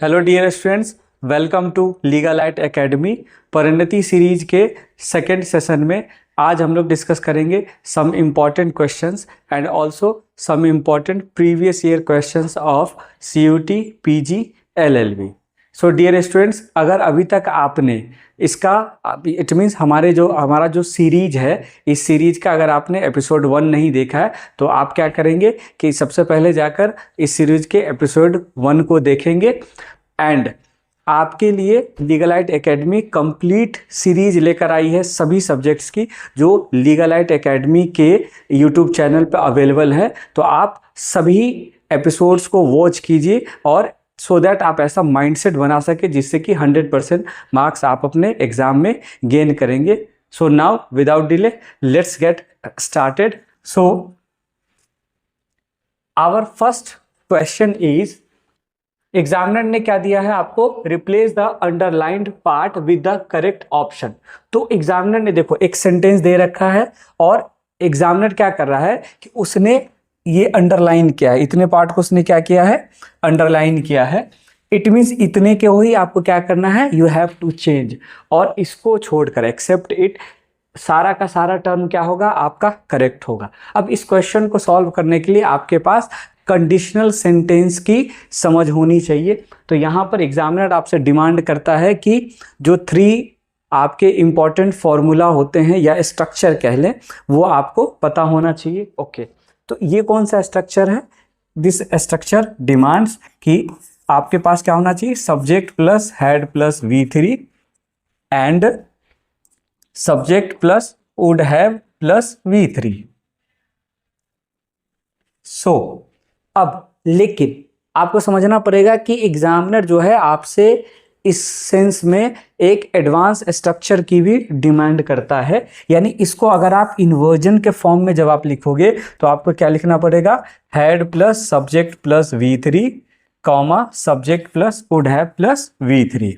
Hello dear students, welcome to Legalite academy. Parinati series के second session में आज हम लोग डिस्कस करेंगे some important questions and also some important previous year questions of CUT, PG, LLB. So dear students, अगर अभी तक आपने इसका इट मीन्स हमारा जो सीरीज है, इस सीरीज का अगर आपने एपिसोड 1 नहीं देखा है तो आप क्या करेंगे कि सबसे पहले जाकर इस सीरीज के एपिसोड 1 को देखेंगे। एंड आपके लिए लीगलाइट एकेडमी कंप्लीट सीरीज लेकर आई है सभी सब्जेक्ट्स की, जो लीगलाइट एकेडमी के यूट्यूब चैनल पर अवेलेबल है। तो आप सभी एपिसोड्स को वॉच कीजिए और सो दैट आप ऐसा माइंडसेट बना सके जिससे कि 100% मार्क्स आप अपने एग्जाम में गेन करेंगे। So now without delay let's get started. So our first question is, examiner ने क्या दिया है आपको, replace the underlined part with the correct option. तो एग्जामिनर ने देखो एक सेंटेंस दे रखा है और एग्जामिनर क्या कर रहा है कि उसने ये अंडरलाइन किया है, इतने पार्ट को उसने क्या किया है, अंडरलाइन किया है। इट मीन्स इतने के ही आपको क्या करना है, यू हैव टू चेंज, और इसको छोड़कर एक्सेप्ट इट सारा का सारा टर्म क्या होगा, आपका करेक्ट होगा। अब इस क्वेश्चन को सॉल्व करने के लिए आपके पास कंडीशनल सेंटेंस की समझ होनी चाहिए। तो यहाँ पर एग्जामिनर आपसे डिमांड करता है कि जो 3 आपके इंपॉर्टेंट फॉर्मूला होते हैं या स्ट्रक्चर कह लें, वो आपको पता होना चाहिए। ओके, तो ये कौन सा स्ट्रक्चर है? दिस स्ट्रक्चर डिमांड्स कि आपके पास क्या होना चाहिए, subject plus head plus V3 and subject plus would have plus V3। सो अब लेकिन आपको समझना पड़ेगा कि एग्जामिनर जो है आपसे इस सेंस में एक एडवांस स्ट्रक्चर की भी डिमांड करता है। यानी इसको अगर आप इन्वर्जन के फॉर्म में जब आप लिखोगे तो आपको क्या लिखना पड़ेगा, head plus subject plus V3 comma subject plus would have plus V3।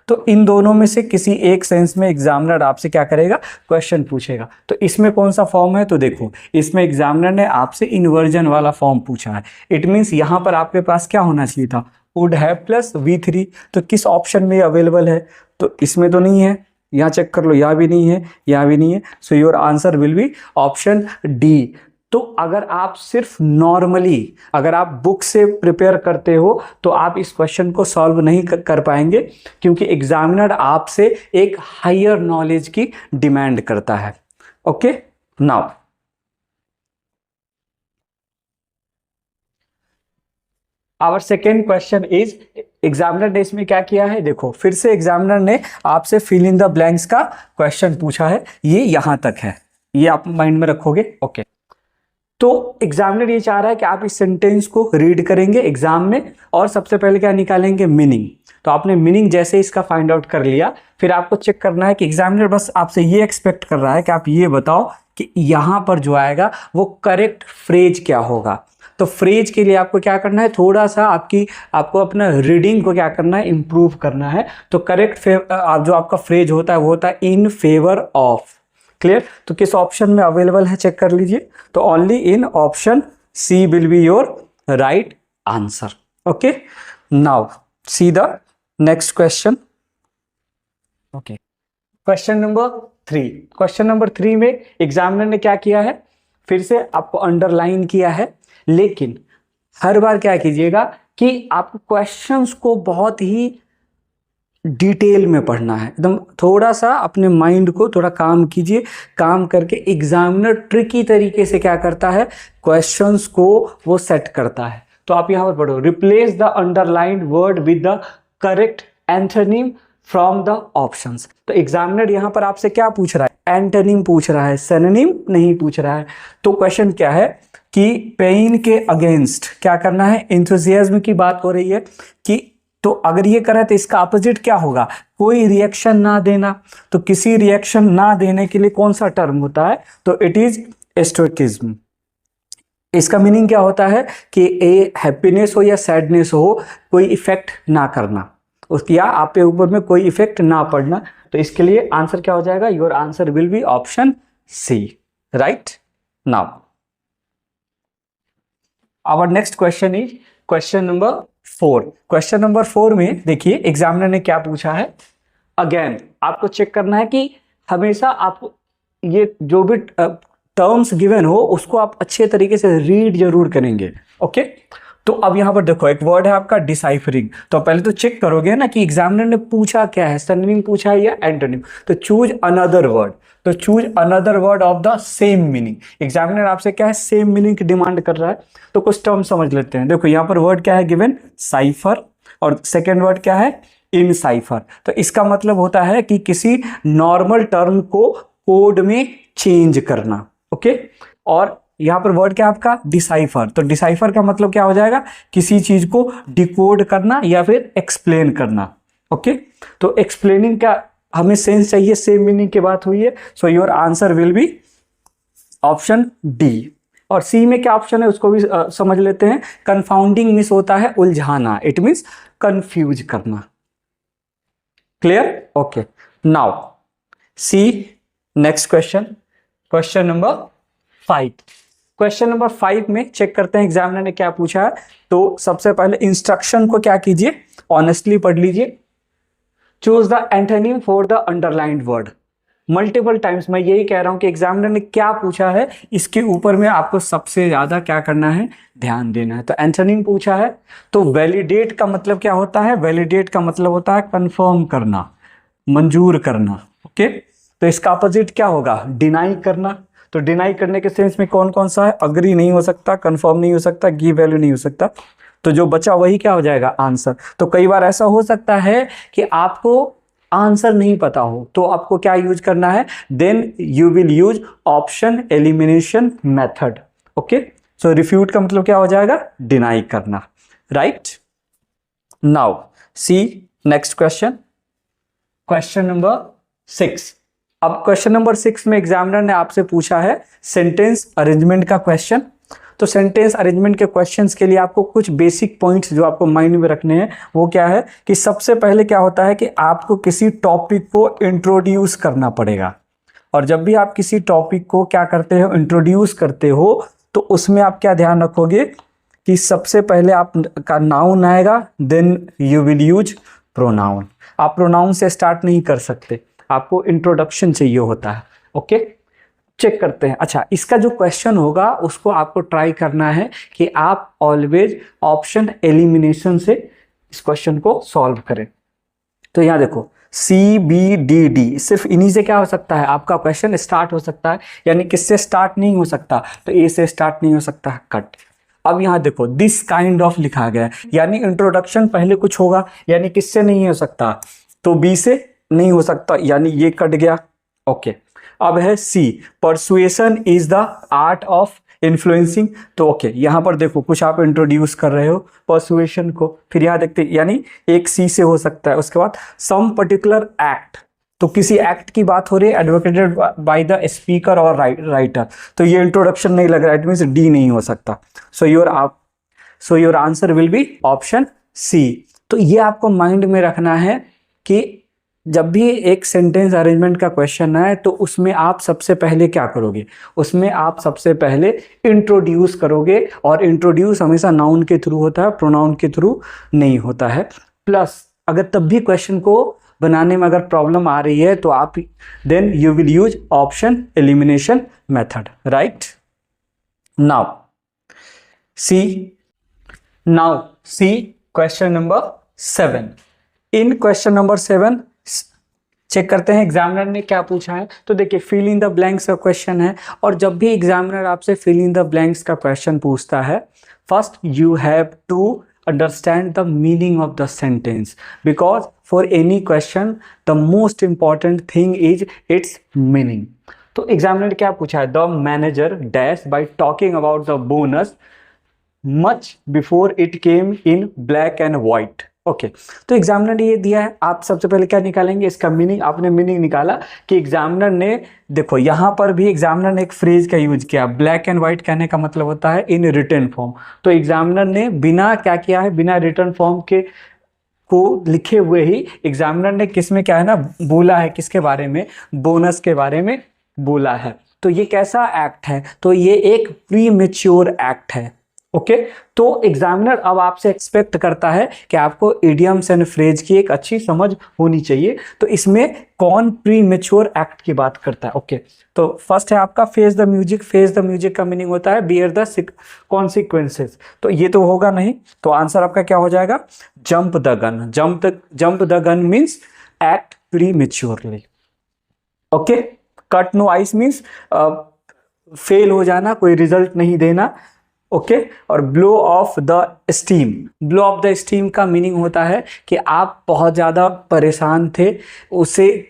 तो इन दोनों में से किसी एक सेंस में एग्जामिनर आपसे क्या करेगा, क्वेश्चन पूछेगा। तो इसमें कौन सा फॉर्म है, तो देखो इसमें एग्जामिनर ने आपसे इन्वर्जन वाला फॉर्म पूछा है। इट मीन्स यहां पर आपके पास क्या होना चाहिए था, वुड हैव प्लस V3। तो किस ऑप्शन में अवेलेबल है, तो इसमें तो नहीं है, यहाँ चेक कर लो, यहाँ भी नहीं है, यहाँ भी नहीं है। सो your answer will be option D. तो अगर आप सिर्फ नॉर्मली अगर आप बुक से प्रिपेयर करते हो तो आप इस क्वेश्चन को सॉल्व नहीं कर पाएंगे, क्योंकि एग्जामिनर आपसे एक हायर नॉलेज की डिमांड करता है। Okay, now our second question is, examiner ने इसमें क्या किया है, देखो फिर से एग्जामिनर ने आपसे फिल इन द ब्लैंक्स का क्वेश्चन पूछा है। ये यहां तक है, ये आप माइंड में रखोगे। ओके, तो एग्जामिनर ये चाह रहा है कि आप इस सेंटेंस को रीड करेंगे एग्जाम में और सबसे पहले क्या निकालेंगे, मीनिंग। तो आपने मीनिंग जैसे इसका फाइंड आउट कर लिया, फिर आपको चेक करना है कि एग्जामिनर बस आपसे ये एक्सपेक्ट कर रहा है कि आप ये बताओ कि यहां पर जो आएगा वो करेक्ट फ्रेज क्या होगा। तो फ्रेज के लिए आपको क्या करना है, थोड़ा सा आपको अपना रीडिंग को क्या करना है, इंप्रूव करना है। तो करेक्ट जो आपका फ्रेज होता है वो होता है इन फेवर ऑफ। क्लियर? तो किस ऑप्शन में अवेलेबल है चेक कर लीजिए। तो only in option C will be your right answer. Okay, now see the next question. Okay, question number 3। Question number 3 में एग्जामिनर ने क्या किया है, फिर से आपको अंडरलाइन किया है। लेकिन हर बार क्या कीजिएगा कि आप क्वेश्चंस को बहुत ही डिटेल में पढ़ना है, एकदम थोड़ा सा अपने माइंड को थोड़ा काम कीजिए। काम करके एग्जामिनर ट्रिकी तरीके से क्या करता है, क्वेश्चंस को वो सेट करता है। तो आप यहां पर पढ़ो, replace the underlined word with the correct antonym from the options. तो एग्जामिनर यहां पर आपसे क्या पूछ रहा है, एंटोनिम पूछ रहा है, सिनोनिम नहीं पूछ रहा है। तो क्वेश्चन क्या है कि पेन के अगेंस्ट क्या करना है, एंथुसियाज्म की बात हो रही है कि, तो अगर ये करें तो इसका अपोजिट क्या होगा, कोई रिएक्शन ना देना। तो किसी रिएक्शन ना देने के लिए कौन सा टर्म होता है, तो इट इज स्टोइकिज्म। इसका मीनिंग क्या होता है कि ए हैप्पीनेस हो या सैडनेस हो, कोई इफेक्ट ना करना उसकी, या आप पे ऊपर में कोई इफेक्ट ना पड़ना। तो इसके लिए आंसर क्या हो जाएगा, your answer will be option C. Right, now our next question is question number 4, question number 4 में देखिए एग्जामिनर ने क्या पूछा है। अगेन आपको चेक करना है कि हमेशा आप ये जो भी टर्म्स गिवन हो उसको आप अच्छे तरीके से रीड जरूर करेंगे। ओके, तो अब यहां पर देखो एक वर्ड है आपका डिसाइफरिंग। तो पहले तो चेक करोगे ना कि एग्जामिनर ने पूछा क्या है, सिनोनिम पूछा है या एंटोनिम। तो चूज अनदर वर्ड, तो choose another word of the same meaning. Examiner आपसे क्या है, सेम मीनिंग की डिमांड कर रहा है। तो कुछ टर्म समझ लेते हैं। देखो यहाँ पर वर्ड क्या है गिवन, साइफर, और सेकेंड वर्ड क्या है, इन साइफर। तो इसका मतलब होता है कि किसी नॉर्मल टर्म को कोड में चेंज करना। ओके, और यहां पर वर्ड क्या है आपका, डिसाइफर। तो डिसाइफर का मतलब क्या हो जाएगा, किसी चीज को डिकोड करना या फिर एक्सप्लेन करना। ओके, तो एक्सप्लेनिंग का हमें सेंस चाहिए, सेम मीनिंग की बात हुई है। सो your answer will be option D. और सी में क्या ऑप्शन है उसको भी समझ लेते हैं। कंफाउंडिंग मीन्स होता है उलझाना, इट मीन्स कंफ्यूज करना। Clear? Okay, now see next question, question number 5। Question number 5 में चेक करते हैं एग्जामिनर ने क्या पूछा है। तो सबसे पहले इंस्ट्रक्शन को क्या कीजिए, ऑनेस्टली पढ़ लीजिए। Choose the antonym for the underlined word. Multiple times मैं यही कह रहा हूं कि एग्जामिनर ने क्या पूछा है इसके ऊपर में आपको सबसे ज्यादा क्या करना है, ध्यान देना है। तो एंटोनिम पूछा है, तो वैलिडेट का मतलब क्या होता है, वैलिडेट का मतलब होता है कंफर्म करना, मंजूर करना। ओके, तो इसका अपोजिट क्या होगा, डिनाई करना। तो डिनाई करने के सेंस में कौन कौन सा है, अग्री नहीं हो सकता, कंफर्म नहीं हो सकता, गिव वैल्यू नहीं हो सकता। तो जो बचा वही क्या हो जाएगा, आंसर। तो कई बार ऐसा हो सकता है कि आपको आंसर नहीं पता हो, तो आपको क्या यूज करना है, then you will use option elimination method. Okay, so refute का मतलब क्या हो जाएगा, डिनाई करना। Right, now see next question, question number 6। अब क्वेश्चन नंबर 6 में एग्जामिनर ने आपसे पूछा है सेंटेंस अरेंजमेंट का क्वेश्चन। तो सेंटेंस अरेंजमेंट के क्वेश्चंस के लिए आपको कुछ बेसिक पॉइंट्स जो आपको माइंड में रखने हैं वो क्या है कि सबसे पहले क्या होता है कि आपको किसी टॉपिक को इंट्रोड्यूस करना पड़ेगा। और जब भी आप किसी टॉपिक को क्या करते हो, इंट्रोड्यूस करते हो, तो उसमें आप क्या ध्यान रखोगे कि सबसे पहले आप का नाउन आएगा, then you will use pronoun. आप प्रोनाउन से स्टार्ट नहीं कर सकते, आपको इंट्रोडक्शन चाहिए होता है। ओके, चेक करते हैं। अच्छा, इसका जो क्वेश्चन होगा उसको आपको ट्राई करना है कि आप ऑलवेज ऑप्शन एलिमिनेशन से इस क्वेश्चन को सॉल्व करें। तो यहां देखो सी बी डी डी, सिर्फ इन्हीं से क्या हो सकता है, आपका क्वेश्चन स्टार्ट हो सकता है। यानी किससे स्टार्ट नहीं हो सकता, तो ए से स्टार्ट नहीं हो सकता, कट। अब यहां देखो दिस काइंड ऑफ लिखा गया है, यानी इंट्रोडक्शन पहले कुछ होगा, यानी किससे नहीं हो सकता, तो बी से नहीं हो सकता, यानी ये कट गया। ओके, अब है C, persuasion is the art of influencing. तो ओके, यहां पर देखो कुछ आप इंट्रोड्यूस कर रहे हो परसुएशन को, फिर यहां देखते यानी एक सी से हो सकता है। उसके बाद सम पर्टिकुलर एक्ट, तो किसी एक्ट की बात हो रही है एडवोकेटेड बाय द स्पीकर और राइटर, तो ये इंट्रोडक्शन नहीं लग रहा है, इट मींस डी नहीं हो सकता। So your answer will be option C. तो ये आपको माइंड में रखना है कि जब भी एक सेंटेंस अरेंजमेंट का क्वेश्चन आए तो उसमें आप सबसे पहले क्या करोगे, उसमें आप सबसे पहले इंट्रोड्यूस करोगे। और इंट्रोड्यूस हमेशा नाउन के थ्रू होता है, प्रोनाउन के थ्रू नहीं होता है। प्लस अगर तब भी क्वेश्चन को बनाने में अगर प्रॉब्लम आ रही है तो आप then you will use option elimination method. Right, now see question number 7। In question number 7 check करते हैं एग्जामिनर ने क्या पूछा है। तो देखिए फिल इन द ब्लैंक्स का क्वेश्चन है, और जब भी एग्जामिनर आपसे फिल इन द ब्लैंक्स का क्वेश्चन पूछता है, first you have to understand the meaning of the sentence, because for any question the most important thing is it's meaning. तो एग्जामिनर ने क्या पूछा है, the manager dash by talking about the bonus much before it came in black and white. Okay, तो examiner ने ये दिया है, आप सबसे पहले क्या निकालेंगे, इसका मीनिंग। आपने मीनिंग निकाला कि एग्जामिनर ने, देखो यहां पर भी एग्जामिनर ने एक फ्रेज का यूज किया, ब्लैक एंड व्हाइट कहने का मतलब होता है इन रिटन फॉर्म। तो एग्जामिनर ने बिना क्या किया है, बिना रिटन फॉर्म के को लिखे हुए ही एग्जामिनर ने किस में क्या है ना बोला है, किसके बारे में, बोनस के बारे में बोला है। तो ये कैसा एक्ट है, तो ये एक प्री मेच्योर एक्ट है। ओके तो एग्जामिनर अब आपसे एक्सपेक्ट करता है कि आपको इडियम्स एंड फ्रेज की एक अच्छी समझ होनी चाहिए। तो इसमें कौन प्री मेच्योर एक्ट की बात करता है? ओके तो फर्स्ट है आपका face the music. Face the music का मीनिंग होता है बियर द कॉन्सिक्वेंसेस, तो ये तो होगा नहीं, तो आंसर आपका क्या हो जाएगा? Jump the gun. Jump the gun means act prematurely. Okay cut no ice means fail हो जाना, कोई रिजल्ट नहीं देना। ओके और blow off the steam. Blow off the steam का मीनिंग होता है कि आप बहुत ज़्यादा परेशान थे, उससे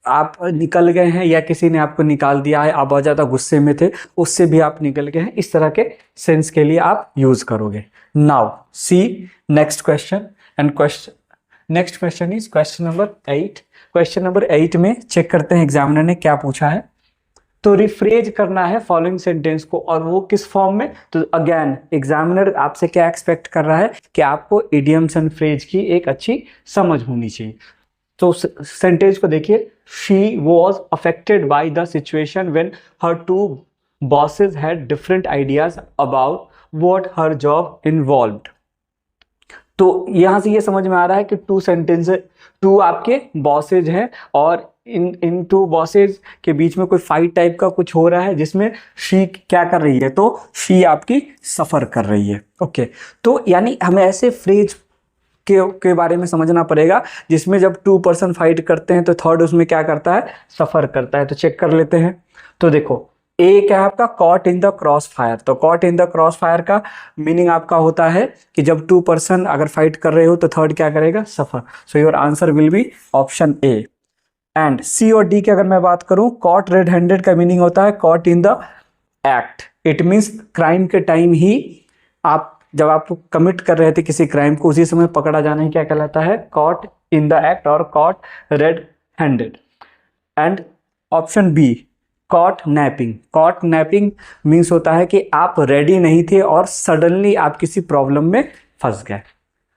आप निकल गए हैं, या किसी ने आपको निकाल दिया है, आप बहुत ज़्यादा गुस्से में थे, उससे भी आप निकल गए हैं। इस तरह के सेंस के लिए आप यूज़ करोगे। Now see next question and next question is question number 8। Question number 8 में चेक करते हैं एग्जामिनर ने क्या पूछा है। तो रिफ्रेज करना है फॉलोइंग सेंटेंस को, और वो किस फॉर्म में? तो अगेन एग्जामिनर आपसे क्या एक्सपेक्ट कर रहा है कि आपको इडियम्स एंड फ्रेज की एक अच्छी समझ होनी चाहिए। तो सेंटेंस को देखिए, she was affected by the situation when her two bosses had different ideas about what her job involved. तो यहां से ये समझ में आ रहा है कि टू सेंटेंस, टू आपके बॉसेज हैं, और इन टू बॉसेज के बीच में कोई फाइट टाइप का कुछ हो रहा है, जिसमें शी क्या कर रही है? तो शी आपकी सफ़र कर रही है। ओके तो यानी हमें ऐसे फ्रेज के बारे में समझना पड़ेगा जिसमें जब टू पर्सन फाइट करते हैं तो थर्ड उसमें क्या करता है? सफ़र करता है। तो चेक कर लेते हैं। तो देखो ए क्या है आपका? Caught in the crossfire. तो caught in the crossfire का मीनिंग आपका होता है कि जब टू पर्सन अगर फाइट कर रहे हो तो थर्ड क्या करेगा? Suffer. So your answer will be option A. And C और डी की अगर मैं बात करूं, कॉट रेड हैंडेड का मीनिंग होता है caught in the act. It means crime के टाइम ही आप जब आप कमिट कर रहे थे किसी क्राइम को, उसी समय पकड़ा जाना ही क्या कहलाता है? कॉट इन द एक्ट और caught red handed. And option B caught napping. Caught napping means होता है कि आप रेडी नहीं थे और सडनली आप किसी प्रॉब्लम में फंस गए।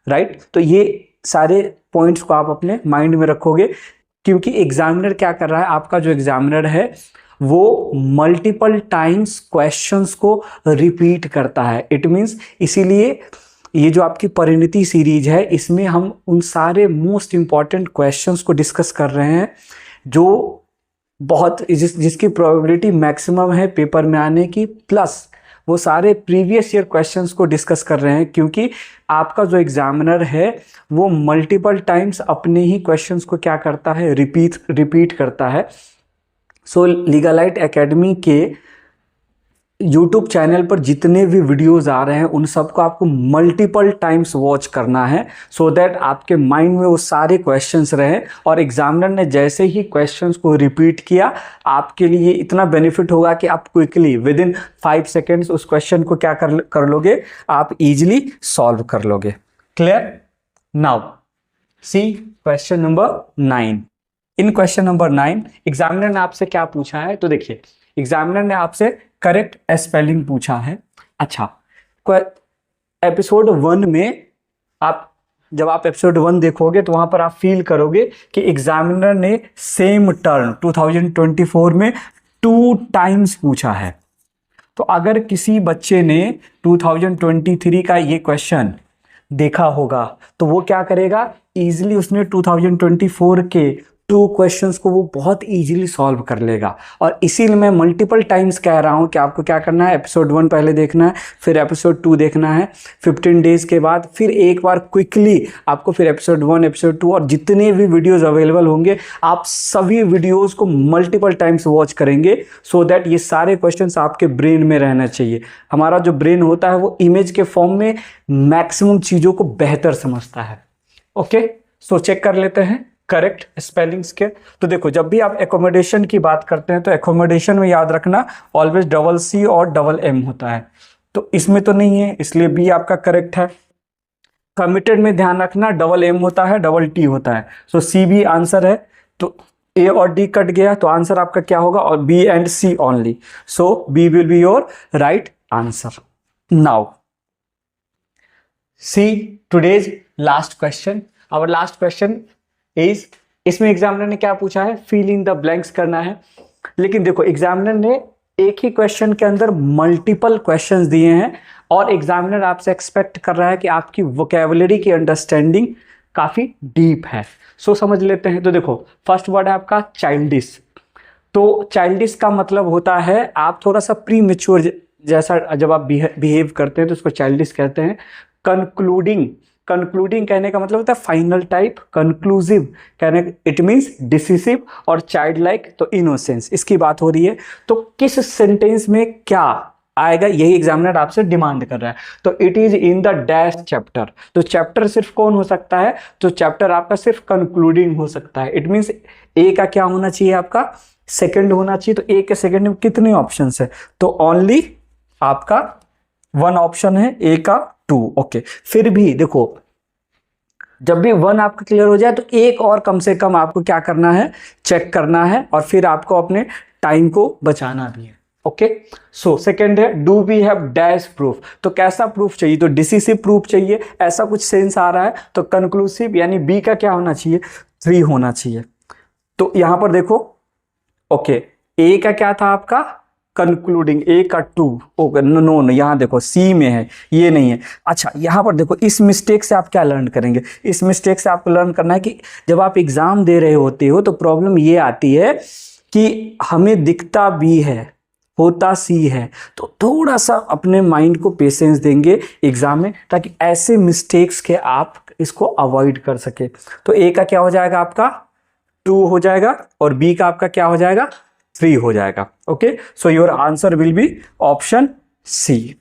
राइट तो ये सारे पॉइंट्स को आप अपने माइंड में रखोगे, क्योंकि एग्जामिनर क्या कर रहा है? आपका जो एग्जामिनर है वो मल्टीपल टाइम्स क्वेश्चंस को रिपीट करता है। इट मीन्स इसीलिए ये जो आपकी परिणति सीरीज है, इसमें हम उन सारे मोस्ट इंपॉर्टेंट क्वेश्चंस को डिस्कस कर रहे हैं जो बहुत जिसकी प्रोबेबिलिटी मैक्सिमम है पेपर में आने की, प्लस वो सारे प्रीवियस ईयर क्वेश्चंस को डिस्कस कर रहे हैं, क्योंकि आपका जो एग्जामिनर है वो मल्टीपल टाइम्स अपने ही क्वेश्चंस को क्या करता है? रिपीट करता है। सो लीगलाइट एकेडमी के यूट्यूब चैनल पर जितने भी वीडियोस आ रहे हैं उन सबको आपको मल्टीपल टाइम्स वॉच करना है, सो दैट आपके माइंड में वो सारे क्वेश्चंस रहें, और एग्जामिनर ने जैसे ही क्वेश्चंस को रिपीट किया, आपके लिए इतना बेनिफिट होगा कि आप क्विकली विद इन 5 सेकेंड्स उस क्वेश्चन को क्या कर लोगे? आप इजीली सॉल्व कर लोगे। Clear? Now see question number 9। इन क्वेश्चन नंबर 9 एग्जामिनर ने आपसे क्या पूछा है? तो देखिए एग्जामिनर ने आपसे करेक्ट स्पेलिंग पूछा है। अच्छा एपिसोड 1 में जब आप एपिसोड 1 देखोगे तो वहां पर आप फील करोगे कि एग्जामिनर ने सेम टर्म 2024 में 2 टाइम्स पूछा है। तो अगर किसी बच्चे ने 2023 का ये क्वेश्चन देखा होगा तो वो क्या करेगा? इजीली उसने 2024 के 2 क्वेश्चंस को वो बहुत इजीली सॉल्व कर लेगा। और इसीलिए मैं मल्टीपल टाइम्स कह रहा हूँ कि आपको क्या करना है? एपिसोड 1 पहले देखना है, फिर एपिसोड 2 देखना है, 15 डेज के बाद फिर एक बार क्विकली आपको फिर एपिसोड 1, एपिसोड 2 और जितने भी वीडियोस अवेलेबल होंगे आप सभी वीडियोस को मल्टीपल टाइम्स वॉच करेंगे, सो दैट ये सारे क्वेश्चंस आपके ब्रेन में रहना चाहिए। हमारा जो ब्रेन होता है वो इमेज के फॉर्म में मैक्सिमम चीज़ों को बेहतर समझता है। ओके सो चेक कर लेते हैं करेक्ट स्पेलिंग्स के। तो देखो जब भी आप एकोमोडेशन की बात करते हैं तो एकोमोडेशन में याद रखना ऑलवेज डबल सी और डबल एम होता है, तो इसमें तो नहीं है, इसलिए बी आपका करेक्ट है। कमिटेड में ध्यान रखना डबल एम होता है, डबल टी होता है, सो सी भी आंसर है। तो ए और डी कट गया तो आंसर आपका क्या होगा? और B and C only, so B will be your right answer. Now see today's last question. Our last question is, इसमें एग्जामिनर ने क्या पूछा है? फिल इन द ब्लैंक्स करना है। लेकिन देखो एग्जामिनर ने एक ही क्वेश्चन के अंदर मल्टीपल क्वेश्चंस दिए हैं और एग्जामिनर आपसे एक्सपेक्ट कर रहा है कि आपकी वोकेबुलरी की अंडरस्टैंडिंग काफी डीप है। सो समझ लेते हैं। तो देखो, फर्स्ट वर्ड है आपका चाइल्डिश। तो चाइल्डिश का मतलब होता है आप थोड़ा सा प्री मेच्योर जैसा जब आप बिहेव करते हैं तो उसको चाइल्डिश कहते हैं। कंक्लूडिंग, कंक्लूडिंग कहने का मतलब होता है फाइनल टाइप। कंक्लूसिव कहने इट मींस डिसिसिव। और चाइल्ड लाइक तो इनोसेंस, इसकी बात हो रही है। तो किस सेंटेंस में क्या आएगा, यही एग्जामिनर आपसे डिमांड कर रहा है। तो it is in the dash chapter. तो चैप्टर सिर्फ कौन हो सकता है, तो चैप्टर आपका सिर्फ कंक्लूडिंग हो सकता है। इट मींस ए का क्या होना चाहिए, आपका सेकंड होना चाहिए। तो ए के सेकंड में कितने ऑप्शंस है, तो ओनली आपका वन ऑप्शन है, ए का 2। ओके, फिर भी देखो, जब भी वन आपका क्लियर हो जाए तो एक और कम से कम आपको क्या करना है, चेक करना है और फिर आपको अपने टाइम को बचाना भी है। ओके, सो सेकंड है do we have dash proof. तो कैसा प्रूफ चाहिए, तो डिसिसिव प्रूफ चाहिए, ऐसा कुछ सेंस आ रहा है। तो कंक्लूसिव यानी बी का क्या होना चाहिए, 3 होना चाहिए। तो यहां पर देखो, ओके, ए का क्या था आपका कंक्लूडिंग, ए का 2। ओके, नो नो नो, यहां देखो सी में है, ये नहीं है। अच्छा, यहां पर देखो, इस मिस्टेक से आप क्या लर्न करेंगे, इस मिस्टेक से आपको लर्न करना है कि जब आप एग्जाम दे रहे होते हो तो प्रॉब्लम ये आती है कि हमें दिखता बी है, होता सी है। तो थोड़ा सा अपने माइंड को पेशेंस देंगे एग्जाम में, ताकि ऐसे मिस्टेक्स के आप इसको अवॉइड कर सके। तो ए का क्या हो जाएगा, आपका 2 हो जाएगा और बी का आपका क्या हो जाएगा, 3 हो जाएगा। Okay, so your answer will be option C.